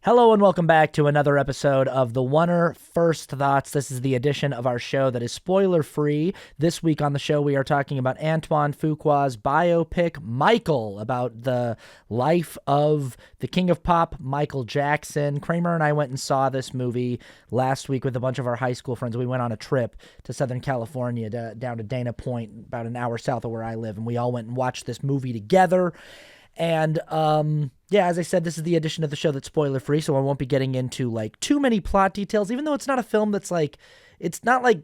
Hello and welcome back to another episode of the Oner First Thoughts. This is the edition of our show that is spoiler-free. This week on the show, we are talking about Antoine Fuqua's biopic, Michael, about the life of the king of pop, Michael Jackson. Kramer and I went and saw this movie last week with a bunch of our high school friends. We went on a trip to Southern California, down to Dana Point, about an hour south of where I live, and we all went and watched this movie together. And, as I said, this is the edition of the show that's spoiler free, so I won't be getting into like too many plot details, even though it's not a film that's like, it's not like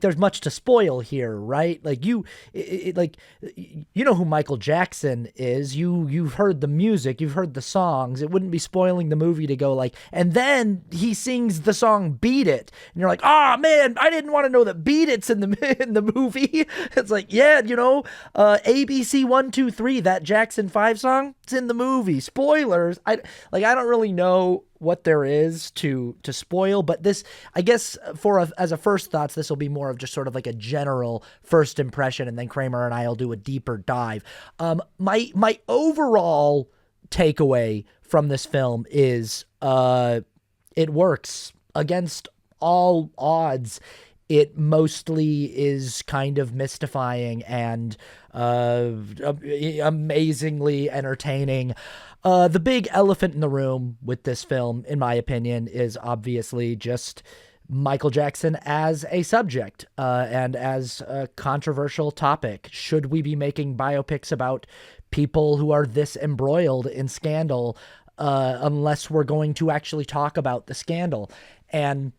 there's much to spoil here, right? Like you know who Michael Jackson is. You've heard the music, you've heard the songs. It wouldn't be spoiling the movie to go like, and then he sings the song "Beat It," and you're like, "Oh man, I didn't want to know that "Beat It's" in the movie." It's like, yeah, ABC 1 2 3, that Jackson 5 song, it's in the movie. Spoilers. I don't really know what there is to spoil, but this, I guess, as a first thoughts, this will be more of just sort of like a general first impression, and then Kramer and I will do a deeper dive. My overall takeaway from this film is it works against all odds. It mostly is kind of mystifying and amazingly entertaining. The big elephant in the room with this film, in my opinion, is obviously just Michael Jackson as a subject and as a controversial topic. Should we be making biopics about people who are this embroiled in scandal unless we're going to actually talk about the scandal? And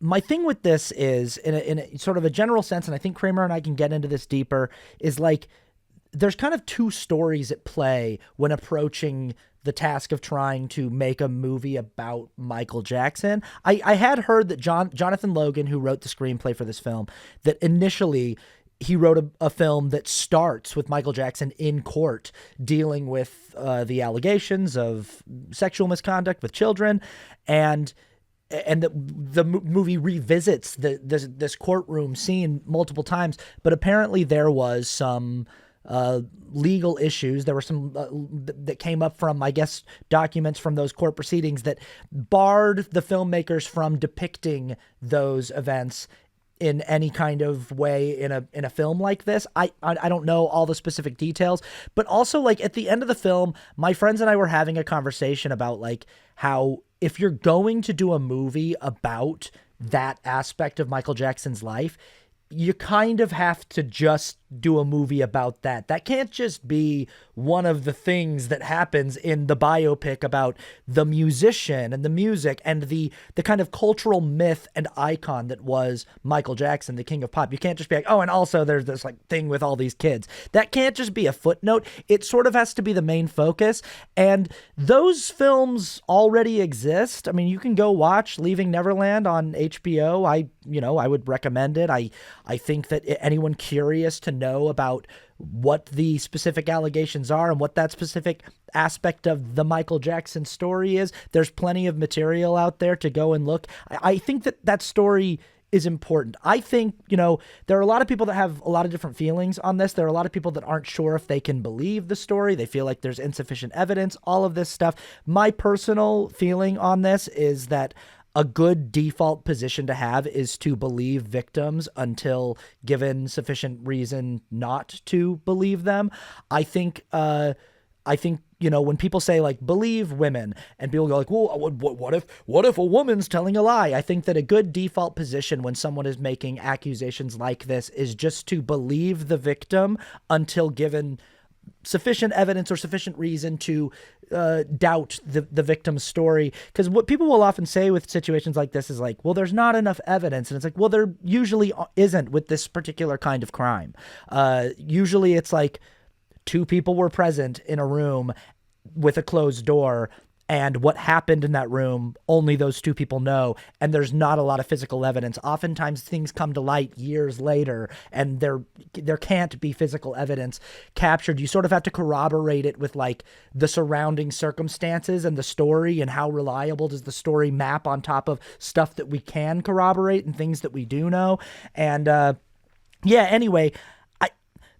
my thing with this is, in a sort of a general sense, and I think Kramer and I can get into this deeper, is like there's kind of two stories at play when approaching the task of trying to make a movie about Michael Jackson. I had heard that Jonathan Logan, who wrote the screenplay for this film, that initially he wrote a film that starts with Michael Jackson in court dealing with the allegations of sexual misconduct with children, and the movie revisits this courtroom scene multiple times, but apparently there was some legal issues. There were some that came up from, I guess, documents from those court proceedings that barred the filmmakers from depicting those events in any kind of way in a film like this. I don't know all the specific details, but also, like, at the end of the film, my friends and I were having a conversation about like how if you're going to do a movie about that aspect of Michael Jackson's life, you kind of have to just do a movie about that. That can't just be one of the things that happens in the biopic about the musician and the music and the kind of cultural myth and icon that was Michael Jackson, the king of pop. You can't just be like, oh, and also there's this like thing with all these kids. That can't just be a footnote. It sort of has to be the main focus. And those films already exist. I mean, you can go watch Leaving Neverland on HBO. I would recommend it. I think that anyone curious to know about what the specific allegations are and what that specific aspect of the Michael Jackson story is, there's plenty of material out there to go and look. I think that story is important. I think, there are a lot of people that have a lot of different feelings on this. There are a lot of people that aren't sure if they can believe the story. They feel like there's insufficient evidence, all of this stuff. My personal feeling on this is that a good default position to have is to believe victims until given sufficient reason not to believe them. I think when people say like believe women, and people go like, well, what if a woman's telling a lie? I think that a good default position when someone is making accusations like this is just to believe the victim until given sufficient evidence or sufficient reason to doubt the victim's story. Because what people will often say with situations like this is like, well, there's not enough evidence. And it's like, well, there usually isn't with this particular kind of crime. Usually it's like two people were present in a room with a closed door, and what happened in that room, only those two people know, and there's not a lot of physical evidence. Oftentimes things come to light years later, and there can't be physical evidence captured. You sort of have to corroborate it with like the surrounding circumstances and the story, and how reliable does the story map on top of stuff that we can corroborate and things that we do know. And anyway,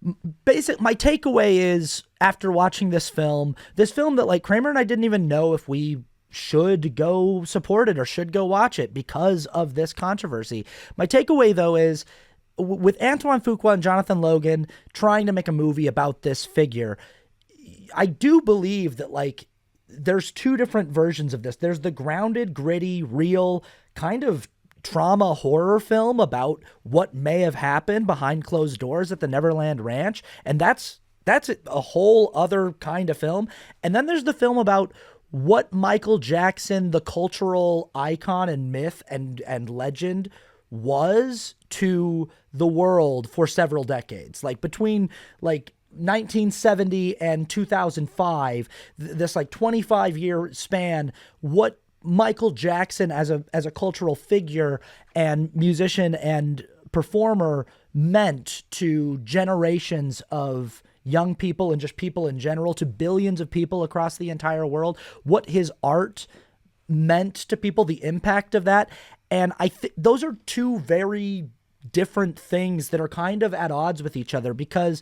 my takeaway is, after watching this film that like Kramer and I didn't even know if we should go support it or should go watch it because of this controversy. My takeaway, though, is with Antoine Fuqua and Jonathan Logan trying to make a movie about this figure, I do believe that, like, there's two different versions of this. There's the grounded, gritty, real kind of trauma horror film about what may have happened behind closed doors at the Neverland Ranch, and that's a whole other kind of film. And then there's the film about what Michael Jackson, the cultural icon and myth and legend, was to the world for several decades. Like between like 1970 and 2005, this like 25-year span, what Michael Jackson as a cultural figure and musician and performer meant to generations of young people and just people in general, to billions of people across the entire world, what his art meant to people, the impact of that. And I think those are two very different things that are kind of at odds with each other, because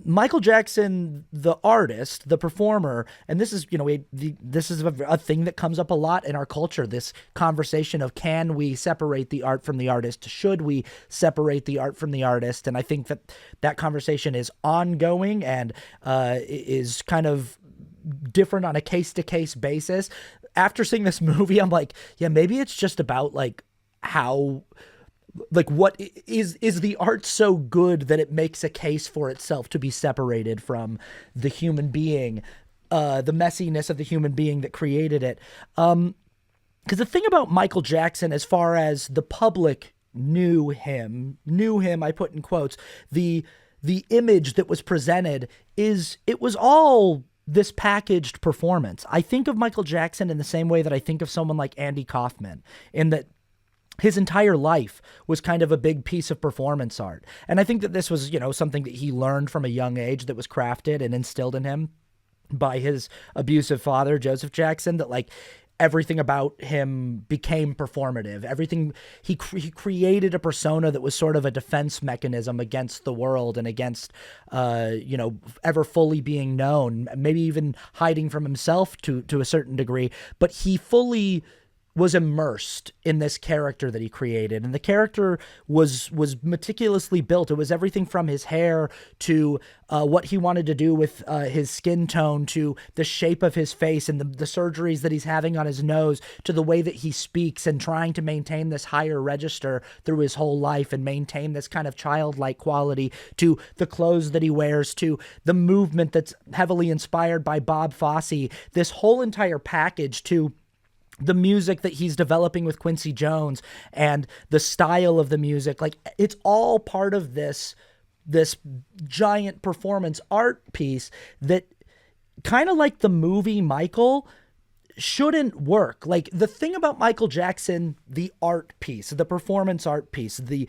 Michael Jackson, the artist, the performer, and this is, this is a thing that comes up a lot in our culture, this conversation of, can we separate the art from the artist? Should we separate the art from the artist? And I think that conversation is ongoing and is kind of different on a case-to-case basis. After seeing this movie, I'm like, yeah, maybe it's just about like how... like, what is the art so good that it makes a case for itself to be separated from the human being, the messiness of the human being that created it? Because the thing about Michael Jackson, as far as the public knew him, I put in quotes, the image that was presented is, it was all this packaged performance. I think of Michael Jackson in the same way that I think of someone like Andy Kaufman, in that his entire life was kind of a big piece of performance art. And I think that this was, something that he learned from a young age, that was crafted and instilled in him by his abusive father, Joseph Jackson, that like everything about him became performative. Everything, he created a persona that was sort of a defense mechanism against the world and against, ever fully being known, maybe even hiding from himself to a certain degree. But he fully was immersed in this character that he created, and the character was meticulously built. It was everything from his hair to what he wanted to do with his skin tone, to the shape of his face and the surgeries that he's having on his nose, to the way that he speaks and trying to maintain this higher register through his whole life and maintain this kind of childlike quality, to the clothes that he wears, to the movement that's heavily inspired by Bob Fosse, this whole entire package, to the music that he's developing with Quincy Jones and the style of the music. Like, it's all part of this giant performance art piece that, kind of like the movie Michael, shouldn't work. Like, the thing about Michael Jackson, the art piece, the performance art piece, the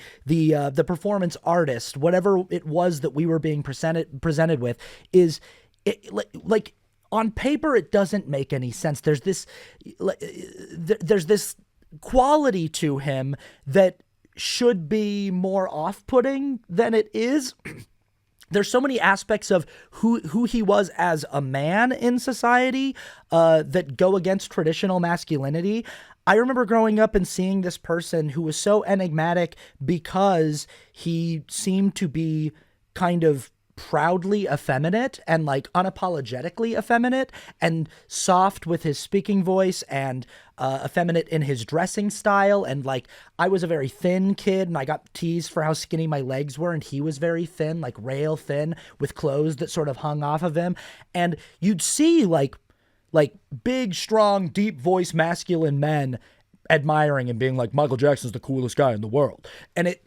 performance artist, whatever it was that we were being presented with, is like on paper, it doesn't make any sense. There's this quality to him that should be more off-putting than it is. There's so many aspects of who he was as a man in society that go against traditional masculinity. I remember growing up and seeing this person who was so enigmatic because he seemed to be kind of proudly effeminate and like unapologetically effeminate and soft with his speaking voice and effeminate in his dressing style. And like, I was a very thin kid and I got teased for how skinny my legs were, and he was very thin, like rail thin, with clothes that sort of hung off of him. And you'd see like big, strong, deep voice masculine men admiring and being like, Michael Jackson's the coolest guy in the world. And it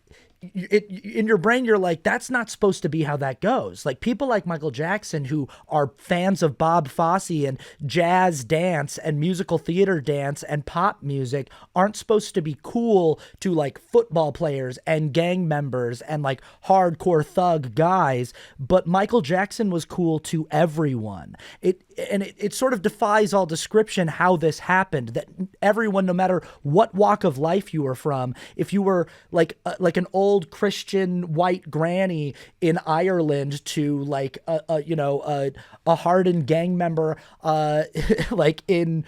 in your brain, you're like, that's not supposed to be how that goes. Like, people like Michael Jackson, who are fans of Bob Fosse and jazz dance and musical theater dance and pop music, aren't supposed to be cool to like football players and gang members and like hardcore thug guys. But Michael Jackson was cool to everyone. It sort of defies all description how this happened, that everyone, no matter what walk of life you were from, if you were like an old Christian white granny in Ireland to like a hardened gang member like in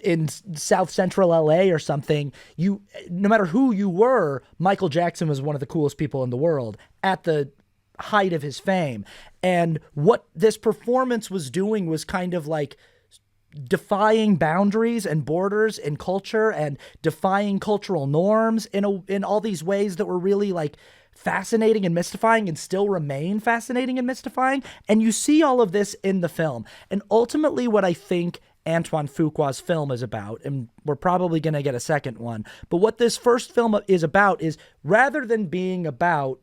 in South Central LA or something, no matter who you were, Michael Jackson was one of the coolest people in the world at the height of his fame. And what this performance was doing was kind of like defying boundaries and borders in culture and defying cultural norms in all these ways that were really like fascinating and mystifying and still remain fascinating and mystifying. And you see all of this in the film. And ultimately what I think Antoine Fuqua's film is about, and we're probably going to get a second one, but what this first film is about is, rather than being about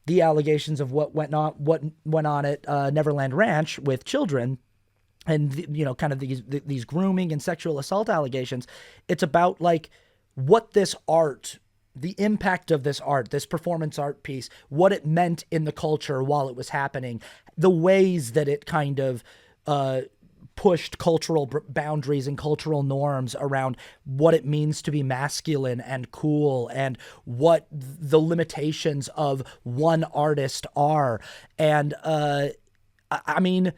the allegations of what went on at Neverland Ranch with children, and kind of these grooming and sexual assault allegations, it's about like what this art, the impact of this art, this performance art piece, what it meant in the culture while it was happening, the ways that it kind of pushed cultural boundaries and cultural norms around what it means to be masculine and cool, and what the limitations of one artist are. And I mean,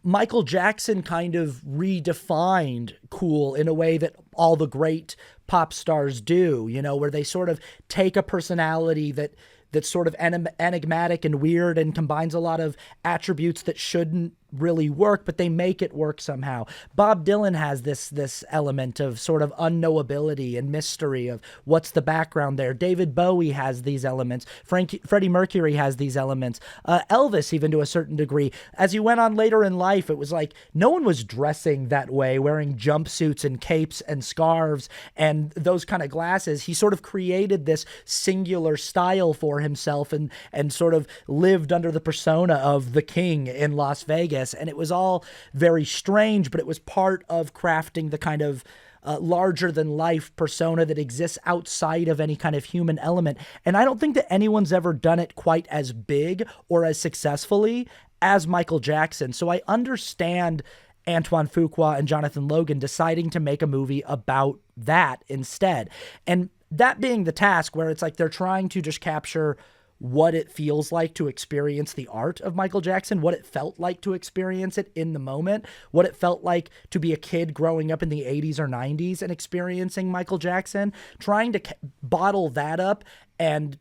Michael Jackson kind of redefined cool in a way that all the great pop stars do, where they sort of take a personality that's sort of enigmatic and weird and combines a lot of attributes that shouldn't really work, but they make it work somehow. Bob Dylan has this element of sort of unknowability and mystery of what's the background there. David Bowie has these elements. Freddie Mercury has these elements. Elvis, even to a certain degree. As you went on later in life, it was like no one was dressing that way, wearing jumpsuits and capes and scarves and those kind of glasses. He sort of created this singular style for himself and sort of lived under the persona of the king in Las Vegas. And it was all very strange, but it was part of crafting the kind of larger than life persona that exists outside of any kind of human element. And I don't think that anyone's ever done it quite as big or as successfully as Michael Jackson. So I understand Antoine Fuqua and Jonathan Logan deciding to make a movie about that instead. And that being the task, where it's like they're trying to just capture what it feels like to experience the art of Michael Jackson, what it felt like to experience it in the moment, what it felt like to be a kid growing up in the 80s or 90s and experiencing Michael Jackson, trying to bottle that up and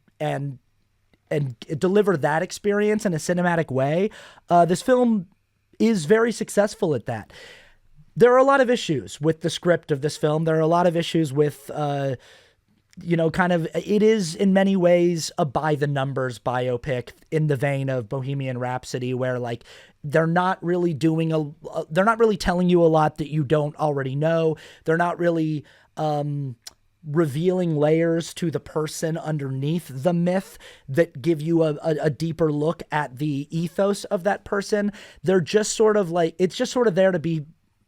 deliver that experience in a cinematic way. This film is very successful at that. There are a lot of issues with the script of this film. There are a lot of issues with it is in many ways a by the numbers biopic in the vein of Bohemian Rhapsody, where like they're not really telling you a lot that you don't already know. They're not really revealing layers to the person underneath the myth that give you a deeper look at the ethos of that person. They're just sort of like, it's just sort of there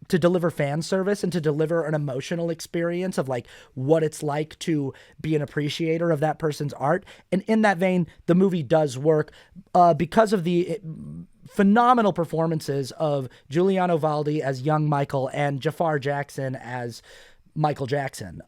to deliver fan service and to deliver an emotional experience of like what it's like to be an appreciator of that person's art. And in that vein, the movie does work because of the phenomenal performances of Giuliano Valdi as young Michael and Jafar Jackson as Michael Jackson.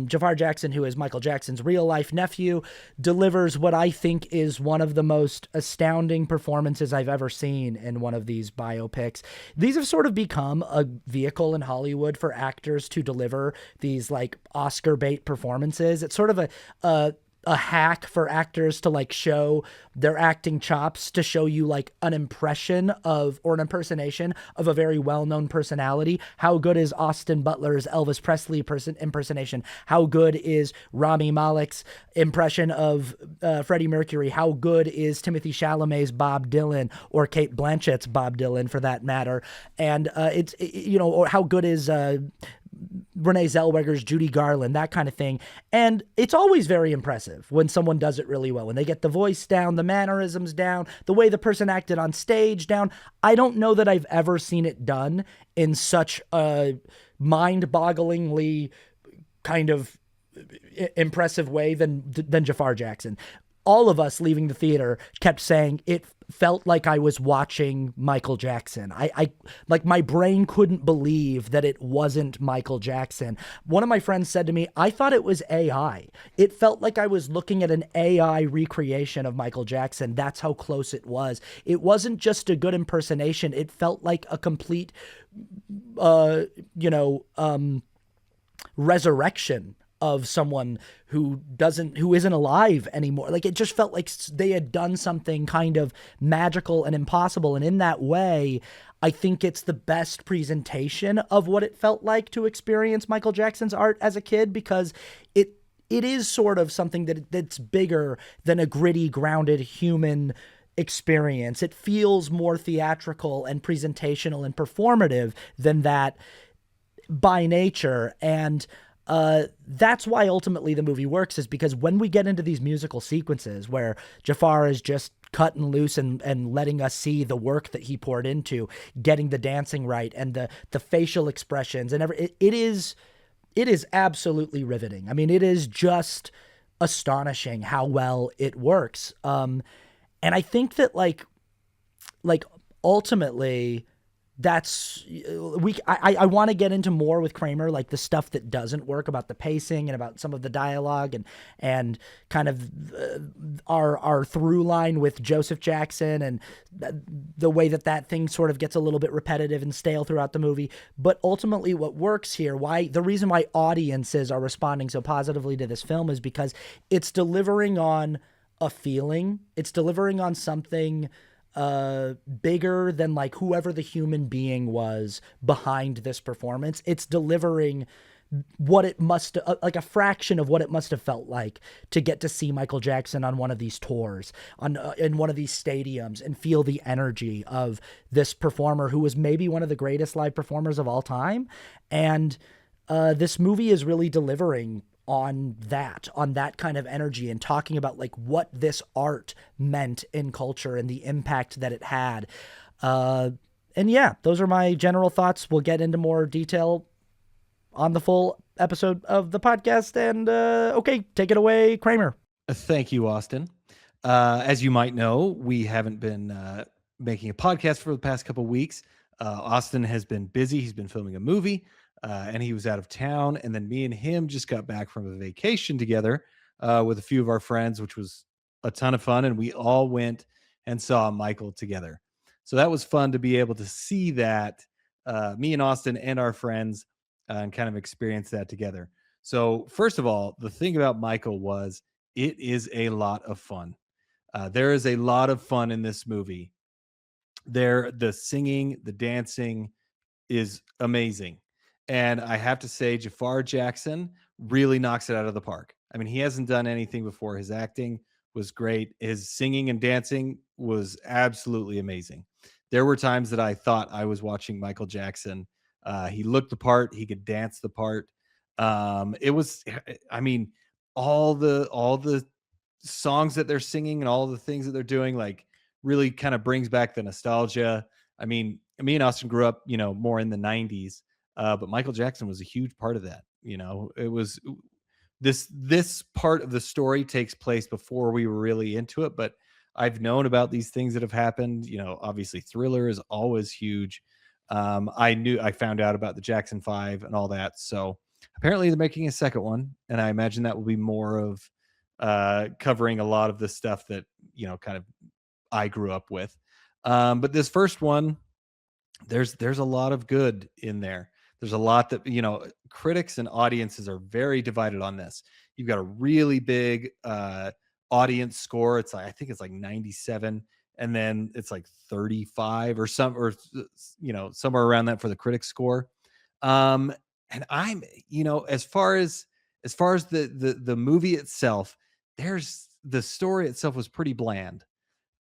Jafar Jackson, who is Michael Jackson's real-life nephew, delivers what I think is one of the most astounding performances I've ever seen in one of these biopics. These have sort of become a vehicle in Hollywood for actors to deliver these like Oscar bait performances. It's sort of a hack for actors to like show their acting chops, to show you like an impression of, or an impersonation of a very well-known personality. How good is Austin Butler's Elvis Presley impersonation? How good is Rami Malek's impression of Freddie Mercury? How good is Timothée Chalamet's Bob Dylan, or Cate Blanchett's Bob Dylan for that matter? And or how good is Renee Zellweger's Judy Garland, that kind of thing. And it's always very impressive when someone does it really well, when they get the voice down, the mannerisms down, the way the person acted on stage down. I don't know that I've ever seen it done in such a mind-bogglingly kind of impressive way than Jafar Jackson. all of us leaving the theater kept saying it felt like I was watching Michael Jackson. I like my brain couldn't believe that it wasn't Michael Jackson. One of my friends said to me, I thought it was AI. It felt like I was looking at an AI recreation of Michael Jackson. That's how close it was. It wasn't just a good impersonation. It felt like a complete, uh, you know, resurrection of someone who isn't alive anymore. Like it just felt like they had done something kind of magical and impossible, and in that way I think it's the best presentation of what it felt like to experience Michael Jackson's art as a kid, because it is sort of something that's bigger than a gritty, grounded human experience. It feels more theatrical and presentational and performative than that by nature. And that's why ultimately the movie works, is because when we get into these musical sequences where Jafar is just cutting loose and letting us see the work that he poured into getting the dancing right and the facial expressions and it is absolutely riveting. I mean, it is just astonishing how well it works. And I think that like ultimately that's I want to get into more with Kramer, like the stuff that doesn't work about the pacing and about some of the dialogue and kind of our through line with Joseph Jackson and the way that thing sort of gets a little bit repetitive and stale throughout the movie. But ultimately what works here, why the reason why audiences are responding so positively to this film, is because it's delivering on a feeling. It's delivering on something bigger than like whoever the human being was behind this performance. It's delivering what it must like a fraction of what it must have felt like to get to see Michael Jackson on one of these tours, on in one of these stadiums, and feel the energy of this performer who was maybe one of the greatest live performers of all time. And this movie is really delivering on that kind of energy, and talking about like what this art meant in culture and the impact that it had. And yeah, those are my general thoughts. We'll get into more detail on the full episode of the podcast. And okay, take it away, Kramer. Thank you, Austin. As you might know, we haven't been making a podcast for the past couple of weeks. Austin has been busy. He's been filming a movie, and he was out of town. And then me and him just got back from a vacation together with a few of our friends, which was a ton of fun. And we all went and saw Michael together. So that was fun to be able to see that, me and Austin and our friends, and kind of experience that together. So first of all, the thing about Michael was it is a lot of fun. There is a lot of fun in this movie. The singing, the dancing is amazing. And I have to say, Jafar Jackson really knocks it out of the park. I mean, he hasn't done anything before. His acting was great. His singing and dancing was absolutely amazing. There were times that I thought I was watching Michael Jackson. He looked the part. He could dance the part. It was, I mean, all the songs that they're singing and all the things that they're doing, like really kind of brings back the nostalgia. I mean, me and Austin grew up, more in the 90s, but Michael Jackson was a huge part of that. It was this part of the story takes place before we were really into it, but I've known about these things that have happened. Obviously Thriller is always huge. I found out about the Jackson 5 and all that. So apparently they're making a second one, and I imagine that will be more of covering a lot of the stuff that kind of I grew up with. But this first one, there's a lot of good in there. There's a lot that critics and audiences are very divided on this. You've got a really big audience score. It's like, I think it's like 97, and then it's like 35 or somewhere around that for the critics score. And I'm as far as the movie itself, there's the story itself was pretty bland.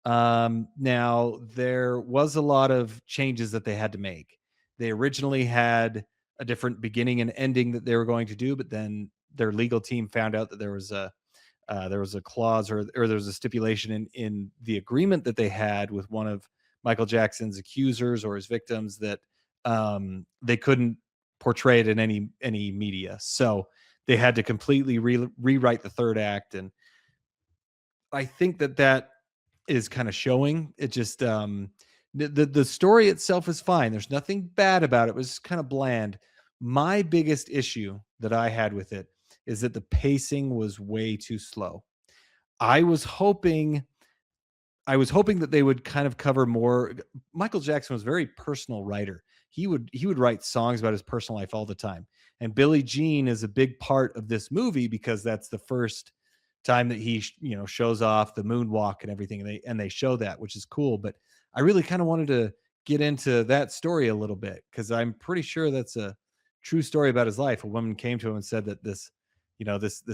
Now there was a lot of changes that they had to make. They originally had a different beginning and ending that they were going to do, but then their legal team found out that there was a clause, or there was a stipulation in the agreement that they had with one of Michael Jackson's accusers or his victims that they couldn't portray it in any media. So they had to completely rewrite the third act, and I think that is kind of showing. It just the story itself is fine. There's nothing bad about it. It was kind of bland. My biggest issue that I had with it is that the pacing was way too slow. I was hoping that they would kind of cover more. Michael Jackson was a very personal writer. He would write songs about his personal life all the time. And Billie Jean is a big part of this movie because that's the first time that he shows off the moonwalk and everything, and they show that, which is cool. But I really kind of wanted to get into that story a little bit because I'm pretty sure that's a true story about his life. A woman came to him and said that this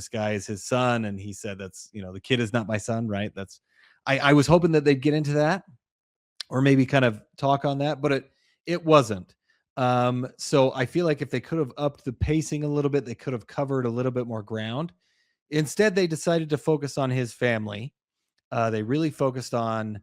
guy is his son, and he said that's the kid is not my son, right? That's I was hoping that they'd get into that or maybe kind of talk on that, but it wasn't. So I feel like if they could have upped the pacing a little bit, they could have covered a little bit more ground. Instead, they decided to focus on his family. They really focused on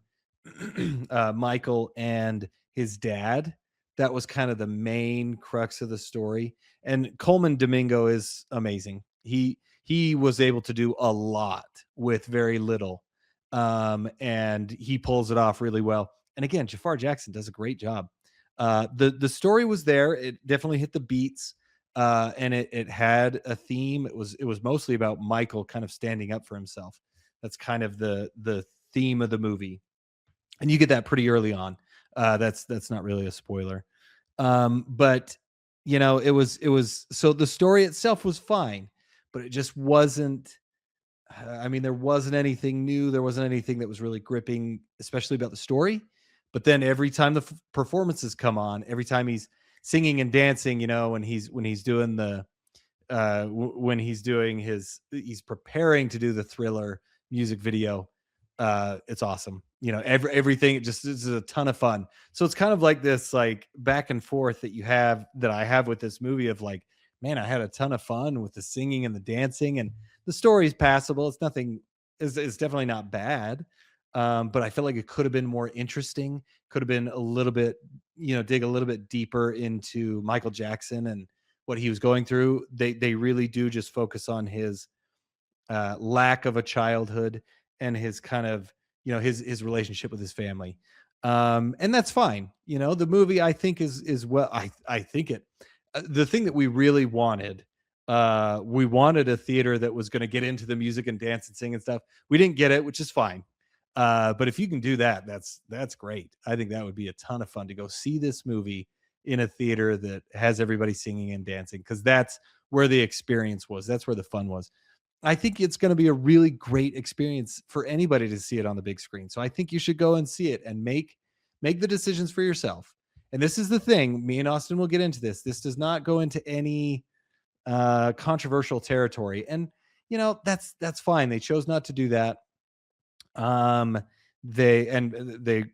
Michael and his dad. That was kind of the main crux of the story. And Coleman Domingo is amazing. He was able to do a lot with very little, and he pulls it off really well. And again, Jafar Jackson does a great job. The story was there. It definitely hit the beats, and it had a theme. It was mostly about Michael kind of standing up for himself. That's kind of the theme of the movie, and you get that pretty early on. That's not really a spoiler, but it was so the story itself was fine, but it just wasn't. I mean, there wasn't anything new. There wasn't anything that was really gripping, especially about the story. But then every time the performances come on, every time he's singing and dancing, when he's doing when he's preparing to do the Thriller music video, it's awesome. Everything, it just is a ton of fun. So it's kind of like this like back and forth that I have with this movie of like, man, I had a ton of fun with the singing and the dancing, and the story's passable. It's nothing is definitely not bad. But I feel like it could have been more interesting, could have been a little bit, dig a little bit deeper into Michael Jackson and what he was going through. They really do just focus on his lack of a childhood and his kind of his relationship with his family, and that's fine. The movie, I think, is well. I think it. The thing that we really wanted, we wanted a theater that was going to get into the music and dance and sing and stuff. We didn't get it, which is fine. But if you can do that, that's great. I think that would be a ton of fun to go see this movie in a theater that has everybody singing and dancing, because that's where the experience was. That's where the fun was. I think it's going to be a really great experience for anybody to see it on the big screen. So I think you should go and see it and make the decisions for yourself. And this is the thing, me and Austin will get into this. This does not go into any controversial territory. And that's fine. They chose not to do that. Um, they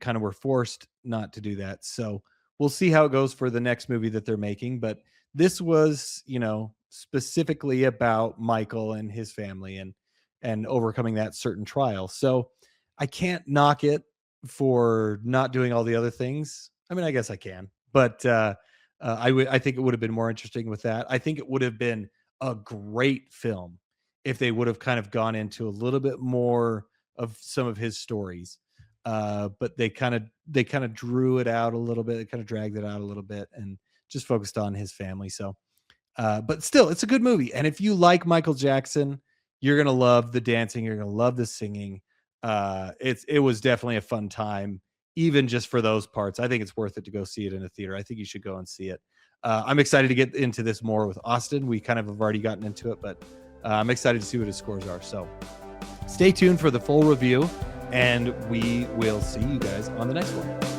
kind of were forced not to do that. So we'll see how it goes for the next movie that they're making. But this was, specifically about Michael and his family and overcoming that certain trial. So I can't knock it for not doing all the other things. I mean, I guess I can, but I think it would have been more interesting with that. I think it would have been a great film if they would have kind of gone into a little bit more of some of his stories. But they kind of drew it out a little bit. They kind of dragged it out a little bit and just focused on his family. So, but still, it's a good movie. And if you like Michael Jackson, you're gonna love the dancing. You're gonna love the singing. It was definitely a fun time, even just for those parts. I think it's worth it to go see it in a theater. I think you should go and see it. I'm excited to get into this more with Austin. We kind of have already gotten into it, but I'm excited to see what his scores are. So stay tuned for the full review, and we will see you guys on the next one.